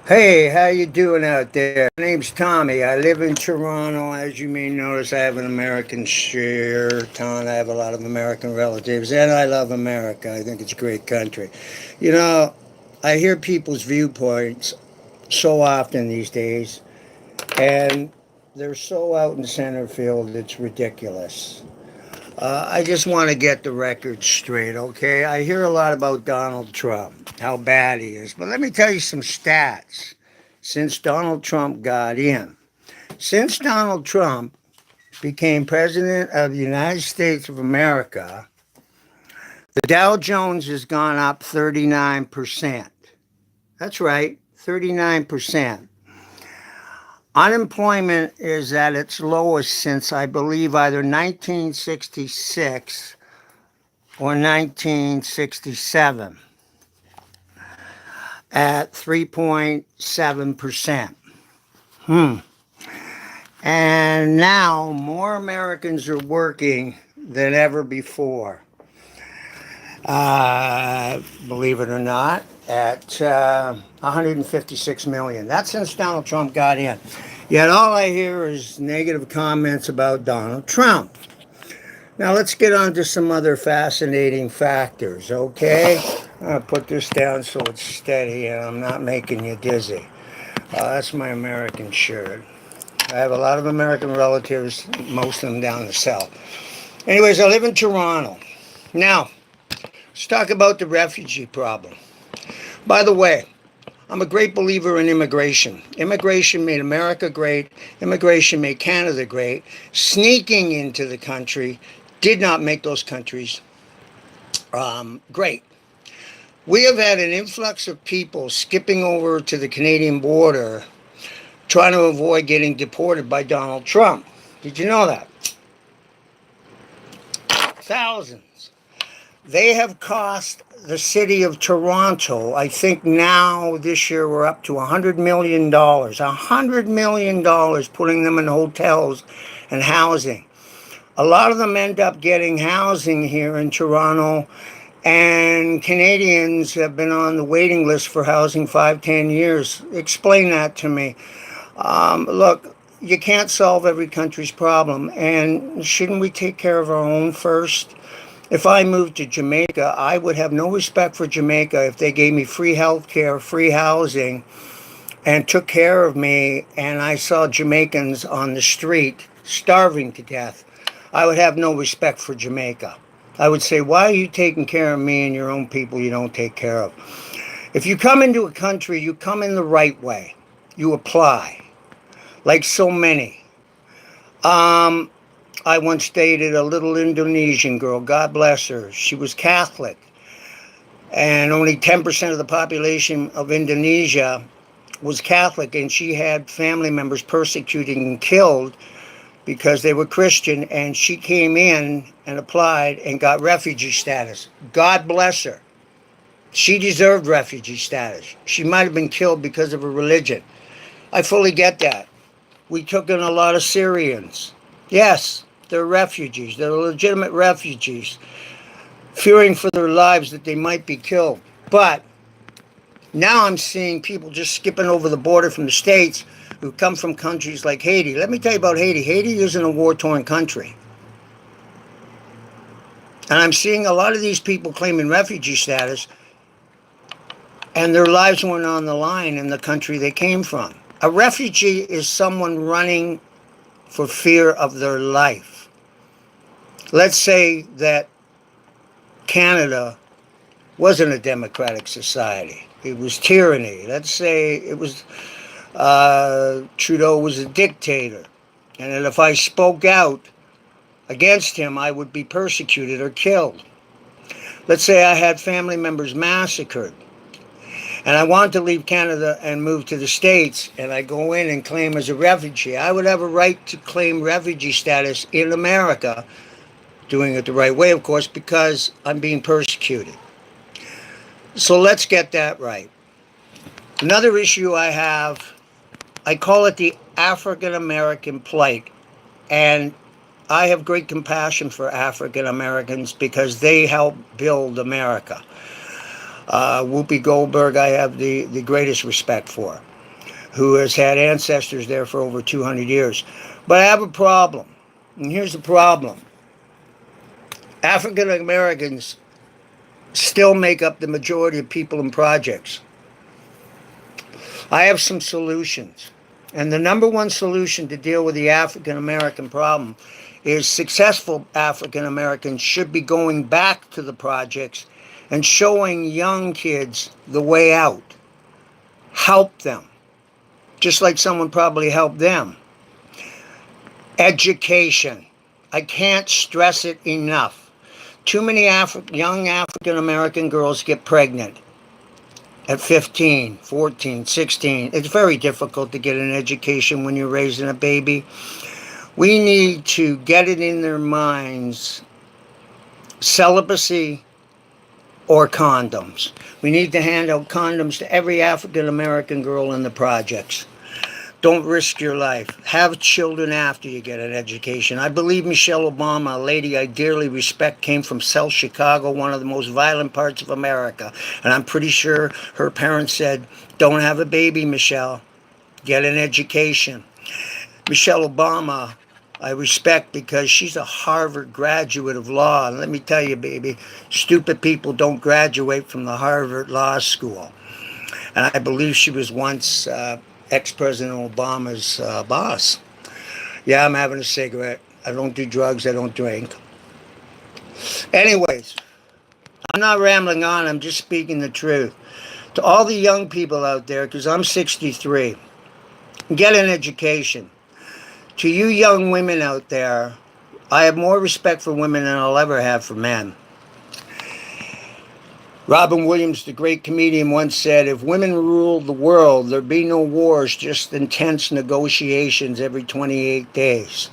Hey, how you doing out there? My name's Tommy. I live in Toronto. As you may notice, I have an American shirt on. I have a lot of American relatives, and I love America. I think it's a great country. You know, I hear people's viewpoints so often these days, and they're so out in center field, it's ridiculous. I just want to get the record straight, okay? I hear a lot about Donald Trump, how bad he is, but let me tell you some stats since Donald Trump got in. Since Donald Trump became president of the United States of America, the Dow Jones has gone up 39%. That's right, 39%. Unemployment is at its lowest since, I believe, either 1966 or 1967 at 3.7%. Hmm. And now more Americans are working than ever before. Believe it or not, at 156 million. That's since Donald Trump got in. Yet all I hear is negative comments about Donald Trump. Now let's get on to some other fascinating factors, okay? I'm going to put this down so it's steady and I'm not making you dizzy. That's my American shirt. I have a lot of American relatives, most of them down the south. Anyways, I live in Toronto. Now, let's talk about the refugee problem. By the way, I'm a great believer in immigration. Immigration made America great. Immigration made Canada great. Sneaking into the country did not make those countries great. We have had an influx of people skipping over to the Canadian border trying to avoid getting deported by Donald Trump. Did you know that? Thousands. They have cost the city of Toronto, I think now this year we're up to $100 million. $100 million putting them in hotels and housing. A lot of them end up getting housing here in Toronto, and Canadians have been on the waiting list for housing 5, 10 years. Explain that to me. Look, you can't solve every country's problem, and shouldn't we take care of our own first? If I moved to Jamaica, I would have no respect for Jamaica if they gave me free health care, free housing, and took care of me, and I saw Jamaicans on the street starving to death. I would have no respect for Jamaica. I would say, why are you taking care of me and your own people you don't take care of? If you come into a country, you come in the right way. You apply, like so many. Um, I once dated a little Indonesian girl, God bless her. She was Catholic, and only 10% of the population of Indonesia was Catholic, and she had family members persecuted and killed because they were Christian, and she came in and applied and got refugee status. God bless her. She deserved refugee status. She might have been killed because of her religion. I fully get that. We took in a lot of Syrians. Yes, they're refugees. They're legitimate refugees, fearing for their lives that they might be killed. But now I'm seeing people just skipping over the border from the States who come from countries like Haiti. Let me tell you about Haiti. Haiti isn't a war-torn country. And I'm seeing a lot of these people claiming refugee status, and their lives weren't on the line in the country they came from. A refugee is someone running for fear of their life. Let's say that Canada wasn't a democratic society. It was tyranny. Let's say it was Trudeau was a dictator, and that if I spoke out against him, I would be persecuted or killed. Let's say I had family members massacred, and I wanted to leave Canada and move to the States, and I go in and claim as a refugee. I would have a right to claim refugee status in America, doing it the right way, of course, because I'm being persecuted. So let's get that right. Another issue I have, I call it the African American plight. And I have great compassion for African Americans because they help build America. Whoopi Goldberg, I have the greatest respect for. who has had ancestors there for over 200 years. But I have a problem. And here's the problem. African Americans still make up the majority of people in projects. I have some solutions. And the number one solution to deal with the African American problem is successful African Americans should be going back to the projects and showing young kids the way out. Help them. Just like someone probably helped them. Education. I can't stress it enough. Too many young African American girls get pregnant at 15, 14, 16. It's very difficult to get an education when you're raising a baby. We need to get it in their minds, celibacy or condoms. We need to hand out condoms to every African American girl in the projects. Don't risk your life. Have children after you get an education. I believe Michelle Obama, a lady I dearly respect, came from South Chicago, one of the most violent parts of America. And I'm pretty sure her parents said, don't have a baby, Michelle. Get an education. Michelle Obama, I respect because she's a Harvard graduate of law. And let me tell you, baby, stupid people don't graduate from the Harvard Law School. And I believe she was once ex-President Obama's boss. Yeah, I'm having a cigarette. I don't do drugs. I don't drink. Anyways, I'm not rambling on. I'm just speaking the truth. To all the young people out there, because I'm 63, get an education. To you young women out there, I have more respect for women than I'll ever have for men. Robin Williams, the great comedian, once said, if women ruled the world, there'd be no wars, just intense negotiations every 28 days.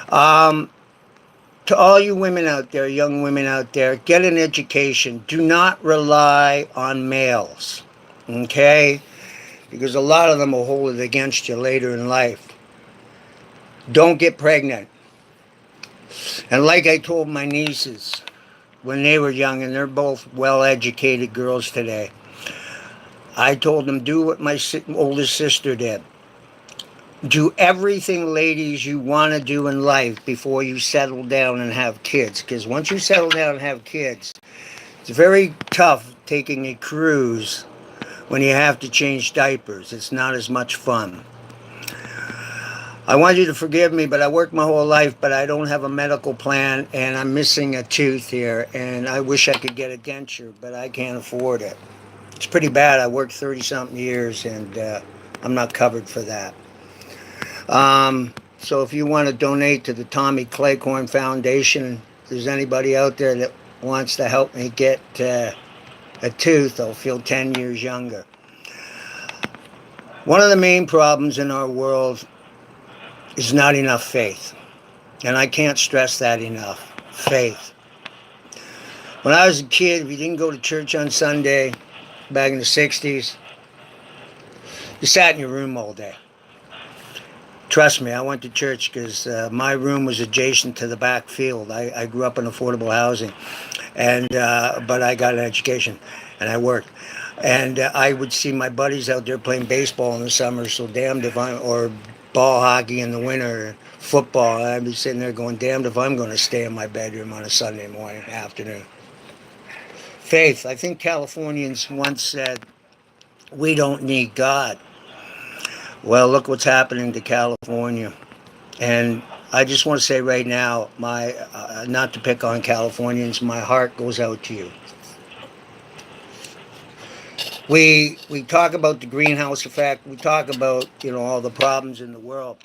To all you women out there, young women out there, get an education. Do not rely on males, okay? Because a lot of them will hold it against you later in life. Don't get pregnant. And like I told my nieces, when they were young, and they're both well-educated girls today, I told them, do what my oldest sister did. Do everything, ladies, you want to do in life before you settle down and have kids. Because once you settle down and have kids, it's very tough taking a cruise when you have to change diapers. It's not as much fun. I want you to forgive me, but I worked my whole life, but I don't have a medical plan, and I'm missing a tooth here, and I wish I could get a denture, but I can't afford it. It's pretty bad. I worked 30-something years, and I'm not covered for that. So if you want to donate to the Tommy Claycorn Foundation, if there's anybody out there that wants to help me get a tooth, I'll feel 10 years younger. One of the main problems in our world is not enough faith. And I can't stress that enough. Faith. When I was a kid, if you didn't go to church on Sunday, back in the 60s, you sat in your room all day. Trust me, I went to church because my room was adjacent to the back field. I grew up in affordable housing, and but I got an education, and I worked. And I would see my buddies out there playing baseball in the summer, so damned if I'm, or ball hockey in the winter, football. I'd be sitting there going, damned if I'm going to stay in my bedroom on a Sunday morning, afternoon. Faith. I think Californians once said, we don't need God. Well, look what's happening to California. And I just want to say right now, my not to pick on Californians, my heart goes out to you. We talk about the greenhouse effect. We talk about, all the problems in the world.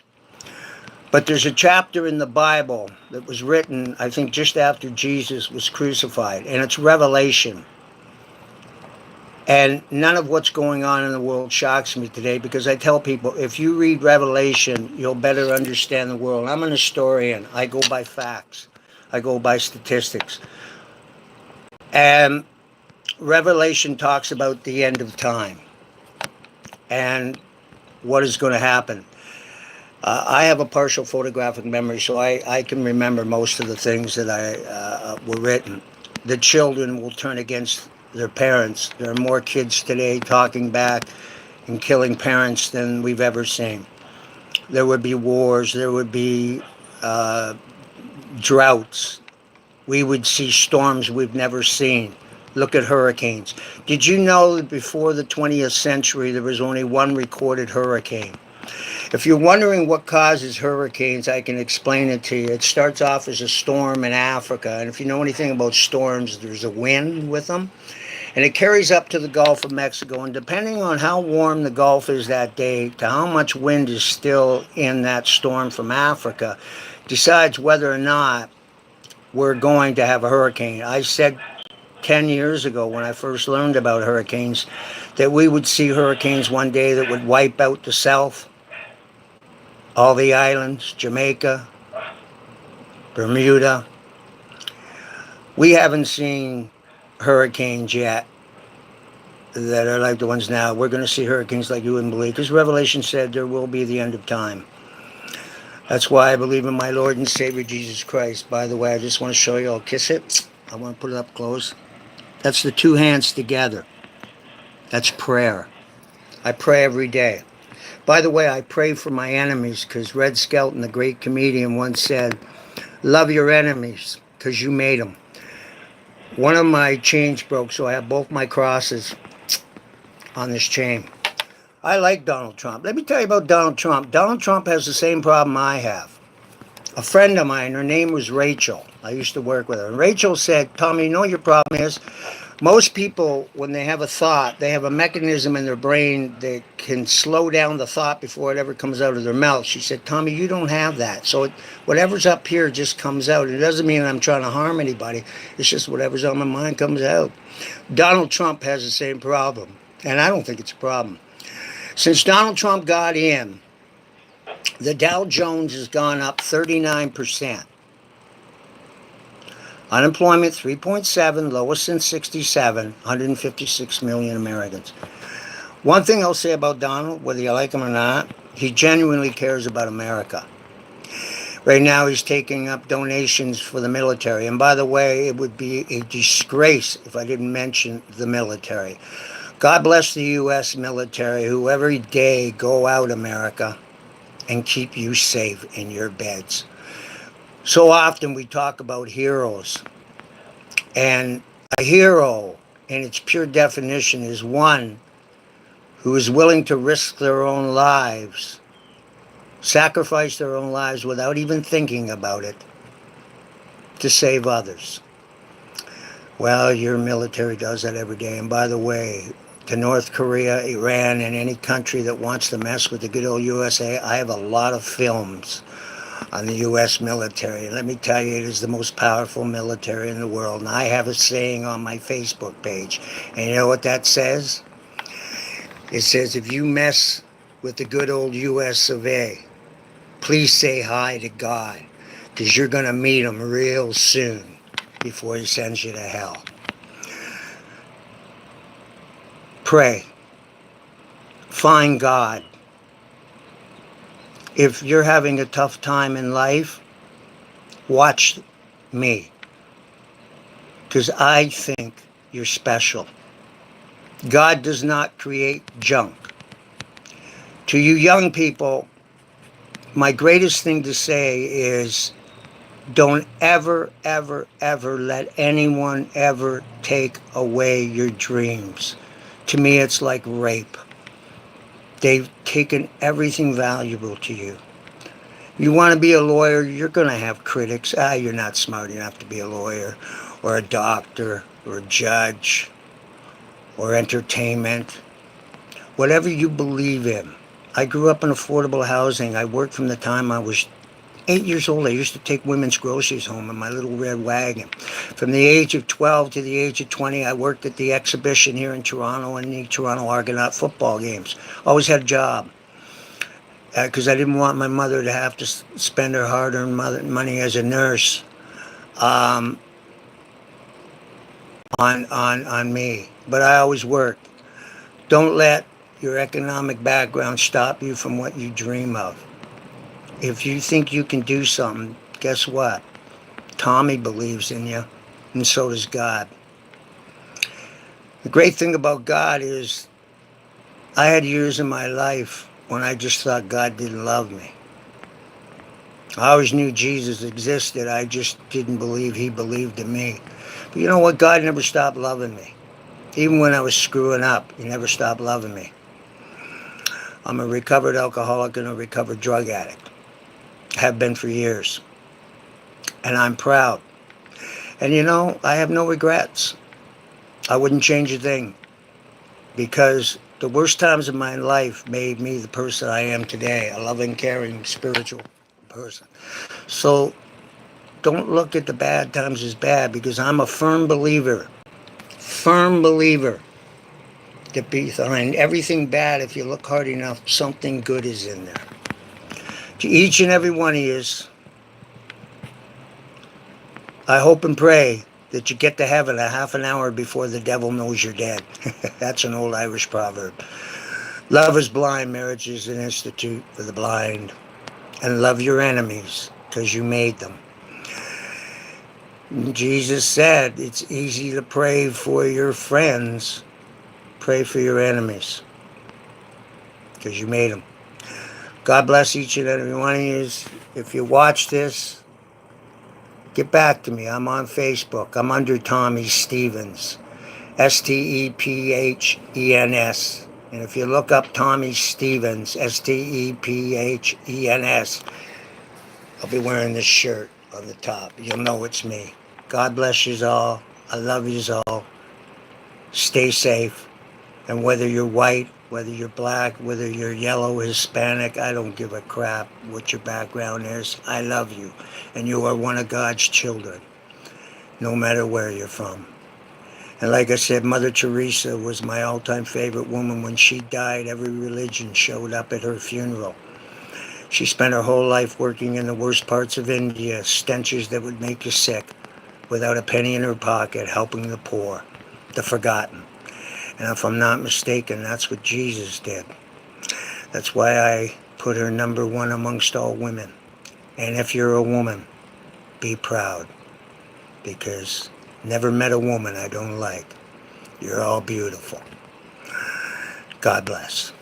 But there's a chapter in the Bible that was written, I think, just after Jesus was crucified. And it's Revelation. And none of what's going on in the world shocks me today, because I tell people, if you read Revelation, you'll better understand the world. I'm an historian. I go by facts. I go by statistics. And Revelation talks about the end of time and what is going to happen. I have a partial photographic memory, so I can remember most of the things that were written. The children will turn against their parents. There are more kids today talking back and killing parents than we've ever seen. There would be wars. There would be droughts. We would see storms we've never seen. Look at hurricanes. Did you know that before the 20th century there was only one recorded hurricane? If you're wondering what causes hurricanes, I can explain it to you. It starts off as a storm in Africa, and if you know anything about storms, there's a wind with them, and it carries up to the Gulf of Mexico, and depending on how warm the Gulf is that day to how much wind is still in that storm from Africa, decides whether or not we're going to have a hurricane. I said 10 years ago when I first learned about hurricanes that we would see hurricanes one day that would wipe out the South, all the islands, Jamaica, Bermuda. We haven't seen hurricanes yet that are like the ones now. We're going to see hurricanes like you wouldn't believe, because Revelation said there will be the end of time. That's why I believe in my Lord and Savior Jesus Christ. By the way, I just want to show you. I'll kiss it. I want to put it up close. That's the two hands together. That's prayer. I pray every day. By the way, I pray for my enemies, because Red Skelton, the great comedian, once said, love your enemies because you made them. One of my chains broke, so I have both my crosses on this chain. I like Donald Trump. Let me tell you about Donald Trump. Donald Trump has the same problem I have. A friend of mine, her name was Rachel. I used to work with her. And Rachel said, Tommy, you know what your problem is? Most people, when they have a thought, they have a mechanism in their brain that can slow down the thought before it ever comes out of their mouth. She said, Tommy, you don't have that. So whatever's up here just comes out. It doesn't mean I'm trying to harm anybody. It's just whatever's on my mind comes out. Donald Trump has the same problem. And I don't think it's a problem. Since Donald Trump got in, the Dow Jones has gone up 39%. Unemployment 3.7, lowest since 67, 156 million Americans. One thing I'll say about Donald, whether you like him or not, he genuinely cares about America. Right now he's taking up donations for the military. And by the way, it would be a disgrace if I didn't mention the military. God bless the U.S. military, who every day go out, America, and keep you safe in your beds. So often we talk about heroes, and a hero in its pure definition is one who is willing to risk their own lives, sacrifice their own lives without even thinking about it, to save others. Well, your military does that every day. And by the way, to North Korea, Iran, and any country that wants to mess with the good old USA, I have a lot of films on the U.S. military. And let me tell you, it is the most powerful military in the world. And I have a saying on my Facebook page. And you know what that says? It says, if you mess with the good old U.S. of A., please say hi to God, because you're going to meet him real soon before he sends you to hell. Pray. Find God. If you're having a tough time in life, watch me, because I think you're special. God does not create junk. To you young people, my greatest thing to say is don't ever, ever, ever let anyone ever take away your dreams. To me, it's like rape. They've taken everything valuable to you. You want to be a lawyer, you're going to have critics. You're not smart enough to be a lawyer, or a doctor, or a judge, or entertainment. Whatever you believe in. I grew up in affordable housing. I worked from the time I was 8 years old. I used to take women's groceries home in my little red wagon. From the age of 12 to the age of 20, I worked at the exhibition here in Toronto and the Toronto Argonaut football games. Always had a job, because I didn't want my mother to have to spend her hard-earned money as a nurse on me. But I always worked. Don't let your economic background stop you from what you dream of. If you think you can do something, guess what? Tommy believes in you, and so does God. The great thing about God is I had years in my life when I just thought God didn't love me. I always knew Jesus existed. I just didn't believe he believed in me. But you know what? God never stopped loving me. Even when I was screwing up, he never stopped loving me. I'm a recovered alcoholic and a recovered drug addict. Have been for years. And I'm proud. And you know, I have no regrets. I wouldn't change a thing because the worst times of my life made me the person I am today, a loving, caring, spiritual person. So don't look at the bad times as bad because I'm a firm believer that behind everything bad, if you look hard enough, something good is in there. To each and every one of you, I hope and pray that you get to heaven a half an hour before the devil knows you're dead. That's an old Irish proverb. Love is blind, marriage is an institute for the blind. And love your enemies because you made them. Jesus said it's easy to pray for your friends, pray for your enemies because you made them. God bless each and every one of you. If you watch this, get back to me. I'm on Facebook. I'm under Tommy Stevens, Stephens. And if you look up Tommy Stevens, Stephens, I'll be wearing this shirt on the top. You'll know it's me. God bless you all. I love you all. Stay safe. And whether you're white, whether you're black, whether you're yellow, Hispanic, I don't give a crap what your background is. I love you. And you are one of God's children, no matter where you're from. And like I said, Mother Teresa was my all-time favorite woman. When she died, every religion showed up at her funeral. She spent her whole life working in the worst parts of India, stenches that would make you sick, without a penny in her pocket, helping the poor, the forgotten. And if I'm not mistaken, that's what Jesus did. That's why I put her number one amongst all women. And if you're a woman, be proud, because never met a woman I don't like. You're all beautiful. God bless.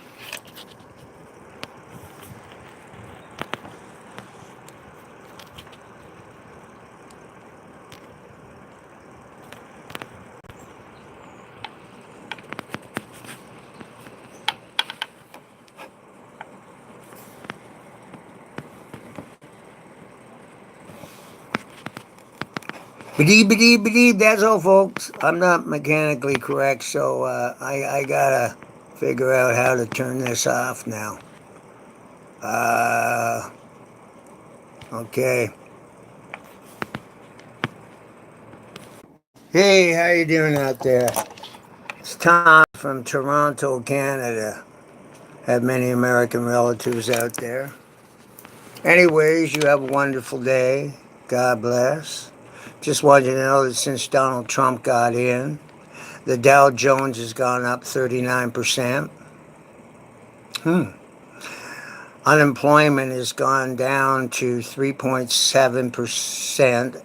Ba-dee, that's all, folks. I'm not mechanically correct, so I gotta figure out how to turn this off now. Uh, okay. Hey, how you doing out there? It's Tom from Toronto, Canada. Have many American relatives out there. Anyways, you have a wonderful day. God bless. Just wanted you to know that since Donald Trump got in, the Dow Jones has gone up 39%. Unemployment has gone down to 3.7%,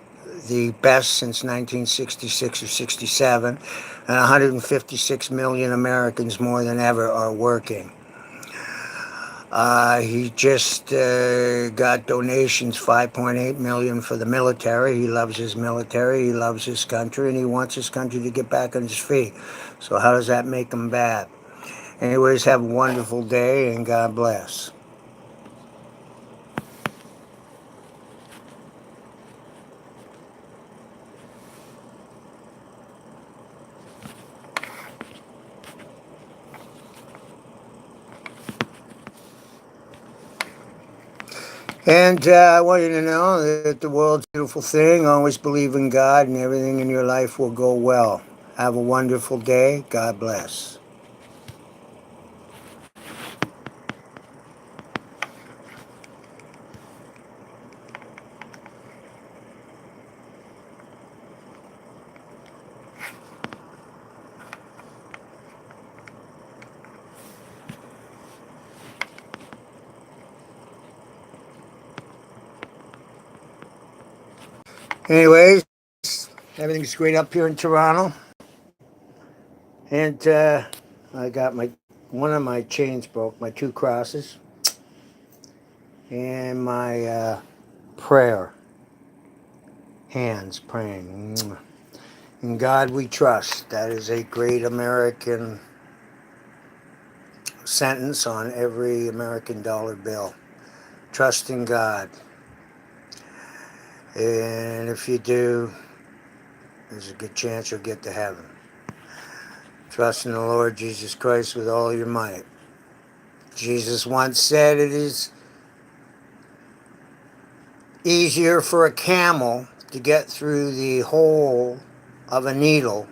the best since 1966 or 67, and 156 million Americans more than ever are working. He just got donations, 5.8 million for the military. He loves his military, he loves his country, and he wants his country to get back on his feet. So how does that make him bad? Anyways, have a wonderful day, and God bless. And I want you to know that the world's a beautiful thing. Always believe in God, and everything in your life will go well. Have a wonderful day. God bless. Anyways, everything's great up here in Toronto. And I got my one of my chains broke, my 2 crosses, and my prayer hands praying. In God we trust. That is a great American sentence on every American dollar bill. Trust in God. And if you do, there's a good chance you'll get to heaven. Trust in the Lord Jesus Christ with all your might. Jesus once said it is easier for a camel to get through the hole of a needle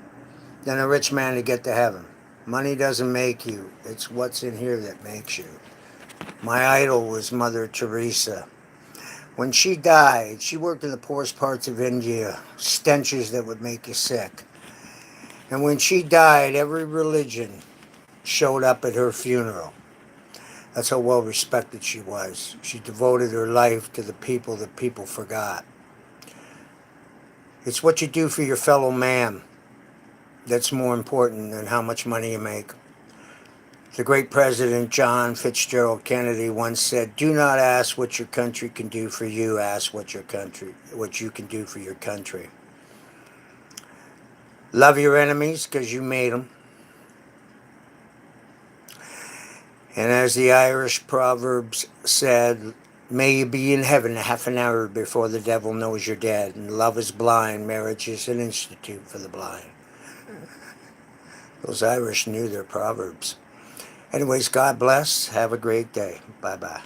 than a rich man to get to heaven. Money doesn't make you. It's what's in here that makes you. My idol was Mother Teresa. When she died, she worked in the poorest parts of India, stenches that would make you sick. And when she died, every religion showed up at her funeral. That's how well respected she was. She devoted her life to the people that people forgot. It's what you do for your fellow man that's more important than how much money you make. The great President John Fitzgerald Kennedy once said, "Do not ask what your country can do for you, ask what you can do for your country." Love your enemies because you made them. And as the Irish Proverbs said, may you be in heaven a half an hour before the devil knows you're dead. And love is blind, marriage is an institute for the blind. Those Irish knew their Proverbs. Anyways, God bless. Have a great day. Bye-bye.